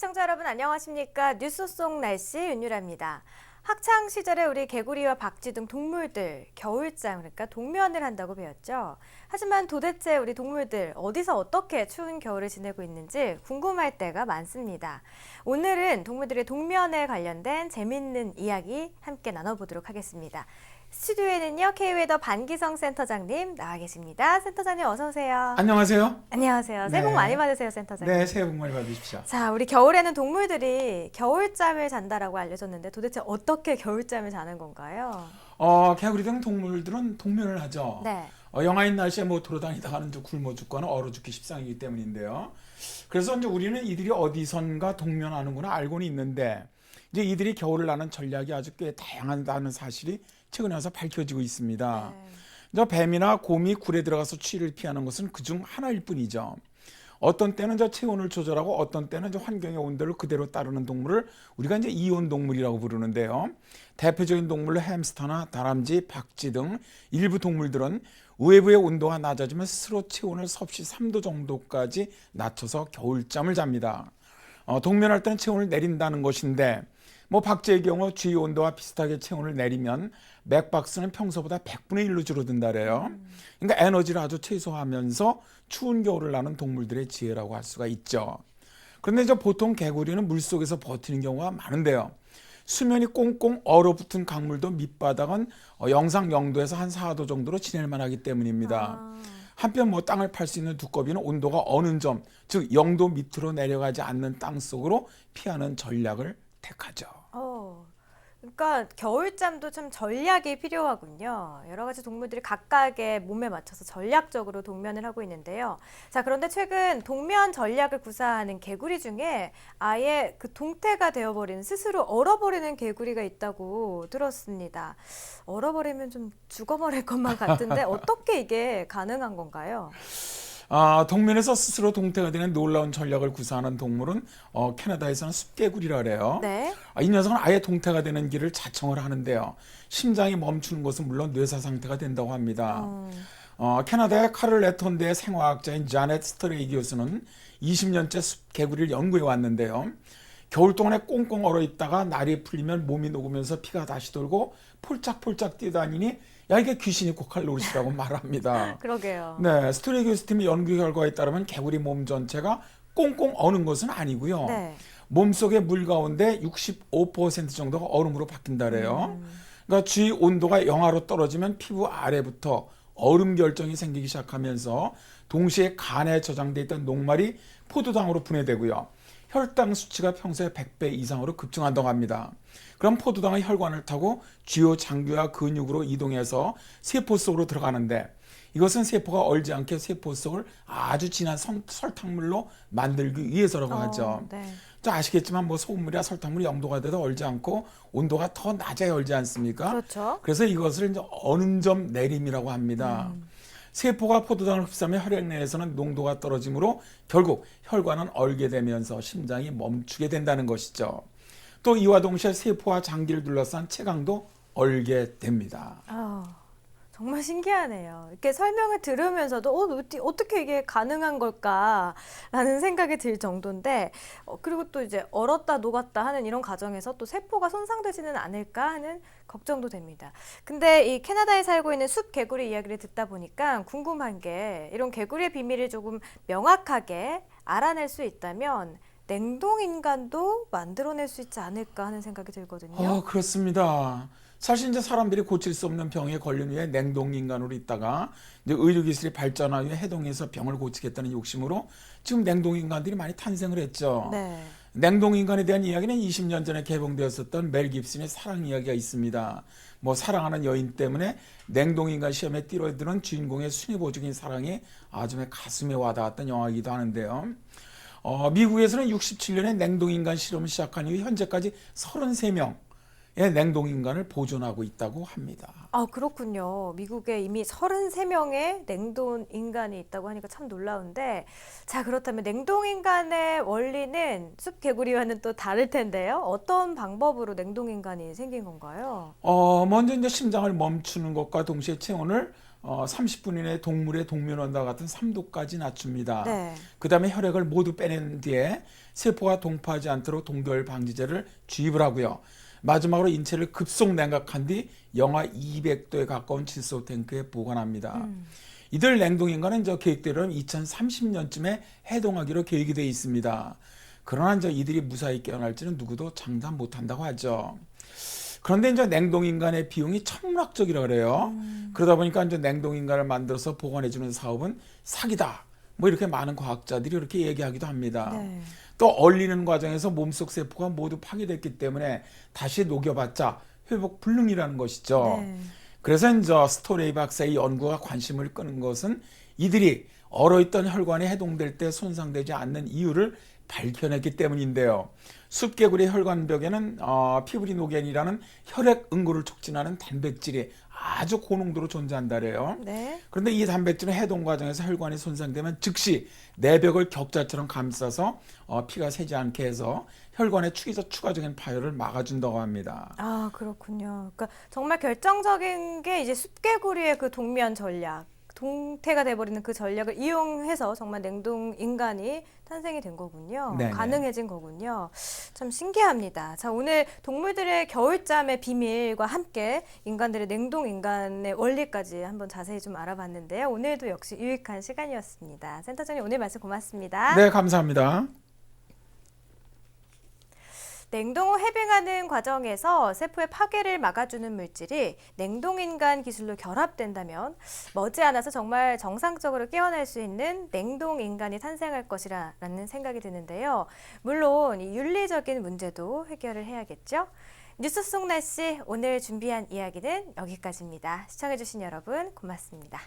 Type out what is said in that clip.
시청자 여러분 안녕하십니까? 뉴스 속 날씨 윤유라입니다. 학창 시절에 우리 개구리와 박쥐 등 동물들 겨울잠 그러니까 동면을 한다고 배웠죠. 하지만 도대체 우리 동물들 어디서 어떻게 추운 겨울을 지내고 있는지 궁금할 때가 많습니다. 오늘은 동물들의 동면에 관련된 재밌는 이야기 함께 나눠보도록 하겠습니다. 스튜디오에는요, K웨더 반기성 센터장님 나와 계십니다. 센터장님 어서 오세요. 안녕하세요. 안녕하세요. 새해 복 네. 많이 받으세요, 센터장님. 네, 새해 복 많이 받으십시오. 자, 우리 겨울에는 동물들이 겨울잠을 잔다라고 알려졌는데 도대체 어떻게 겨울잠을 자는 건가요? 개구리 등 동물들은 동면을 하죠. 네. 영하인 날씨에 뭐 돌아다니다가는 이제 굶어 죽거나 얼어 죽기 십상이기 때문인데요. 그래서 이제 우리는 이들이 어디선가 동면하는구나 알고는 있는데 이제 이들이 겨울을 나는 전략이 아주 꽤 다양하다는 사실이 최근에 와서 밝혀지고 있습니다. 네. 이제 뱀이나 곰이 굴에 들어가서 추위를 피하는 것은 그중 하나일 뿐이죠. 어떤 때는 저 체온을 조절하고 어떤 때는 저 환경의 온도를 그대로 따르는 동물을 우리가 이제 이온 동물이라고 부르는데요. 대표적인 동물로 햄스터나 다람쥐, 박쥐 등 일부 동물들은 외부의 온도가 낮아지면 스스로 체온을 섭씨 3도 정도까지 낮춰서 겨울잠을 잡니다. 동면할 때는 체온을 내린다는 것인데 뭐 박쥐의 경우 주위 온도와 비슷하게 체온을 내리면 맥박스는 평소보다 100분의 1로 줄어든다래요. 그러니까 에너지를 아주 최소화하면서 추운 겨울을 나는 동물들의 지혜라고 할 수가 있죠. 그런데 이제 보통 개구리는 물속에서 버티는 경우가 많은데요. 수면이 꽁꽁 얼어붙은 강물도 밑바닥은 영상 0도에서 한 4도 정도로 지낼 만하기 때문입니다. 한편 뭐 땅을 팔 수 있는 두꺼비는 온도가 어느 점, 즉 0도 밑으로 내려가지 않는 땅 속으로 피하는 전략을 택하죠. 그러니까 겨울잠도 참 전략이 필요하군요. 여러 가지 동물들이 각각의 몸에 맞춰서 전략적으로 동면을 하고 있는데요. 자, 그런데 최근 동면 전략을 구사하는 개구리 중에 아예 그 동태가 되어버리는 스스로 얼어버리는 개구리가 있다고 들었습니다. 얼어버리면 좀 죽어버릴 것만 같은데 어떻게 이게 가능한 건가요? 동면에서 스스로 동태가 되는 놀라운 전략을 구사하는 동물은 캐나다에서는 숲개구리라 그래요. 네. 이 녀석은 아예 동태가 되는 길을 자청을 하는데요. 심장이 멈추는 것은 물론 뇌사 상태가 된다고 합니다. 캐나다의 카를레톤대 생화학자인 자넷 스트레이 교수는 20년째 숲개구리를 연구해 왔는데요. 겨울 동안에 꽁꽁 얼어 있다가 날이 풀리면 몸이 녹으면서 피가 다시 돌고 폴짝폴짝 뛰어다니니 야 이게 귀신이 곡할 노릇이라고 말합니다. 그러게요. 네, 스트레이 교수팀의 연구 결과에 따르면 개구리 몸 전체가 꽁꽁 어는 것은 아니고요. 네. 몸속의 물 가운데 65% 정도가 얼음으로 바뀐다래요. 그러니까 주위 온도가 영하로 떨어지면 피부 아래부터 얼음 결정이 생기기 시작하면서 동시에 간에 저장돼 있던 녹말이 포도당으로 분해되고요. 혈당 수치가 평소의 100배 이상으로 급증한다고 합니다. 그럼 포도당은 혈관을 타고 주요 장기와 근육으로 이동해서 세포 속으로 들어가는데 이것은 세포가 얼지 않게 세포 속을 아주 진한 설탕물로 만들기 위해서라고 하죠. 네. 아시겠지만 뭐 소금물이나 설탕물이 0도가 돼도 얼지 않고 온도가 더 낮아야 얼지 않습니까? 그렇죠. 그래서 이것을 이제 어는 점 내림이라고 합니다. 세포가 포도당을 흡수하면 혈액 내에서는 농도가 떨어지므로 결국 혈관은 얼게 되면서 심장이 멈추게 된다는 것이죠. 또 이와 동시에 세포와 장기를 둘러싼 체강도 얼게 됩니다. 정말 신기하네요. 이렇게 설명을 들으면서도 어떻게 이게 가능한 걸까라는 생각이 들 정도인데 그리고 또 이제 얼었다 녹았다 하는 이런 과정에서 또 세포가 손상되지는 않을까 하는 걱정도 됩니다. 근데 이 캐나다에 살고 있는 숲 개구리 이야기를 듣다 보니까 궁금한 게 이런 개구리의 비밀을 조금 명확하게 알아낼 수 있다면 냉동 인간도 만들어낼 수 있지 않을까 하는 생각이 들거든요. 그렇습니다. 사실 이제 사람들이 고칠 수 없는 병에 걸린 후에 냉동인간으로 있다가 이제 의료기술이 발전한 후에 해동해서 병을 고치겠다는 욕심으로 지금 냉동인간들이 많이 탄생을 했죠. 네. 냉동인간에 대한 이야기는 20년 전에 개봉되었었던 멜 깁슨의 사랑 이야기가 있습니다. 뭐 사랑하는 여인 때문에 냉동인간 시험에 뛰어드는 주인공의 순애보적인 사랑이 아주 가슴에 와닿았던 영화이기도 하는데요. 미국에서는 67년에 냉동인간 실험을 시작한 이후 현재까지 33명 냉동인간을 보존하고 있다고 합니다. 그렇군요. 미국에 이미 33명의 냉동인간이 있다고 하니까 참 놀라운데 자, 그렇다면 냉동인간의 원리는 숲개구리와는 또 다를 텐데요. 어떤 방법으로 냉동인간이 생긴 건가요? 먼저 이제 심장을 멈추는 것과 동시에 체온을 30분 이내 동물의 동면온도와 같은 3도까지 낮춥니다. 네. 그 다음에 혈액을 모두 빼낸 뒤에 세포가 동파하지 않도록 동결 방지제를 주입을 하고요. 마지막으로 인체를 급속 냉각한 뒤 영하 200도에 가까운 질소 탱크에 보관합니다. 이들 냉동인간은 계획대로는 2030년쯤에 해동하기로 계획이 되어 있습니다. 그러나 이들이 무사히 깨어날지는 누구도 장담 못한다고 하죠. 그런데 냉동인간의 비용이 천문학적이라 그래요. 그러다 보니까 냉동인간을 만들어서 보관해주는 사업은 사기다. 뭐 이렇게 많은 과학자들이 이렇게 얘기하기도 합니다. 네. 또 얼리는 과정에서 몸속 세포가 모두 파괴됐기 때문에 다시 녹여봤자 회복 불능이라는 것이죠. 네. 그래서 스토레이 박사의 연구가 관심을 끄는 것은 이들이 얼어있던 혈관이 해동될 때 손상되지 않는 이유를 밝혀냈기 때문인데요. 숲개구리 혈관벽에는 피브리노겐이라는 혈액 응고를 촉진하는 단백질이 아주 고농도로 존재한다래요. 네. 그런데 이 단백질은 해동 과정에서 혈관이 손상되면 즉시 내벽을 격자처럼 감싸서 피가 새지 않게 해서 혈관의 추가적인 파열을 막아준다고 합니다. 아, 그렇군요. 그러니까 정말 결정적인 게 이제 숲개구리의 그 동면 전략, 동태가 돼버리는 그 전략을 이용해서 정말 냉동 인간이 탄생이 된 거군요. 네네. 가능해진 거군요. 참 신기합니다. 자, 오늘 동물들의 겨울잠의 비밀과 함께 인간들의 냉동 인간의 원리까지 한번 자세히 좀 알아봤는데요. 오늘도 역시 유익한 시간이었습니다. 센터장님 오늘 말씀 고맙습니다. 네, 감사합니다. 냉동 후 해빙하는 과정에서 세포의 파괴를 막아주는 물질이 냉동인간 기술로 결합된다면 머지않아서 정말 정상적으로 깨어날 수 있는 냉동인간이 탄생할 것이라는 생각이 드는데요. 물론 이 윤리적인 문제도 해결을 해야겠죠. 뉴스 속 날씨 오늘 준비한 이야기는 여기까지입니다. 시청해주신 여러분 고맙습니다.